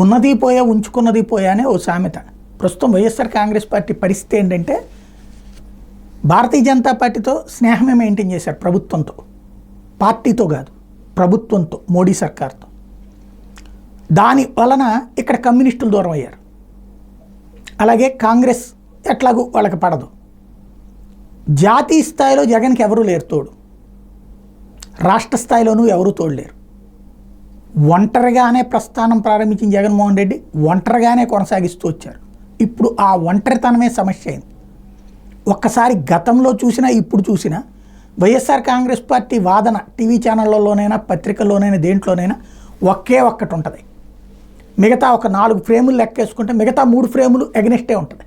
ఉన్నది పోయా ఉంచుకున్నది పోయా అనే ఓ సామెత. ప్రస్తుతం వైఎస్ఆర్ కాంగ్రెస్ పార్టీ పరిస్థితి ఏంటంటే భారతీయ జనతా పార్టీతో స్నేహమే మెయింటైన్ చేశారు, ప్రభుత్వంతో, పార్టీతో కాదు, ప్రభుత్వంతో, మోడీ సర్కార్తో. దాని వలన ఇక్కడ కమ్యూనిస్టులు దూరం అయ్యారు. అలాగే కాంగ్రెస్ ఎట్లాగూ వాళ్ళకి పడదు. జాతీయ స్థాయిలో జగన్కి ఎవరూ లేరు తోడు, రాష్ట్ర స్థాయిలోనూ ఎవరూ తోడులేరు. ఒంటరిగానే ప్రస్థానం ప్రారంభించిన జగన్మోహన్ రెడ్డి ఒంటరిగానే కొనసాగిస్తూ వచ్చారు. ఇప్పుడు ఆ ఒంటరితనమే సమస్య అయింది. ఒక్కసారి గతంలో చూసినా ఇప్పుడు చూసినా వైఎస్ఆర్ కాంగ్రెస్ పార్టీ వాదన టీవీ ఛానళ్ళలోనైనా పత్రికల్లోనైనా దేంట్లోనైనా ఒకే ఒక్కటి ఉంటుంది. మిగతా ఒక 4 ఫ్రేములు లెక్కేసుకుంటే మిగతా 3 ఫ్రేములు ఎగనెస్టే ఉంటుంది,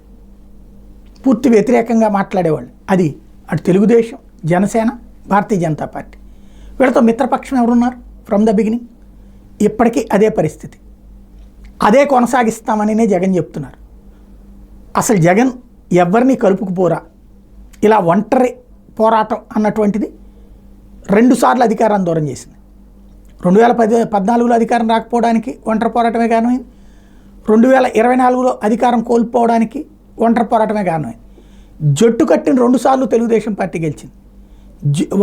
పూర్తి వ్యతిరేకంగా మాట్లాడేవాళ్ళు. అది అటు తెలుగుదేశం, జనసేన, భారతీయ జనతా పార్టీ. వీళ్ళతో మిత్రపక్షం ఎవరున్నారు ఫ్రమ్ ద బిగినింగ్. ఇప్పటికీ అదే పరిస్థితి, అదే కొనసాగిస్తామనినే జగన్ చెప్తున్నారు. అసలు జగన్ ఎవరిని కలుపుకుపోరా, ఇలా ఒంటరి పోరాటం అన్నటువంటిది 2 సార్లు అధికారాన్ని దూరం చేసింది. 2014లో అధికారం రాకపోవడానికి ఒంటరి పోరాటమే కారణమైంది. 2024లో అధికారం కోల్పోవడానికి ఒంటరి పోరాటమే కారణమైంది. జట్టు కట్టిన 2 సార్లు తెలుగుదేశం పార్టీ గెలిచింది.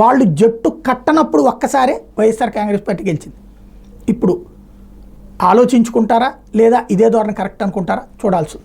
వాళ్ళు జట్టు కట్టనప్పుడు ఒక్కసారే వైఎస్ఆర్ కాంగ్రెస్ పార్టీ గెలిచింది. ఇప్పుడు ఆలోచించుకుంటారా లేదా ఇదే ధోరణి కరెక్ట్ అనుకుంటారా చూడాల్సి.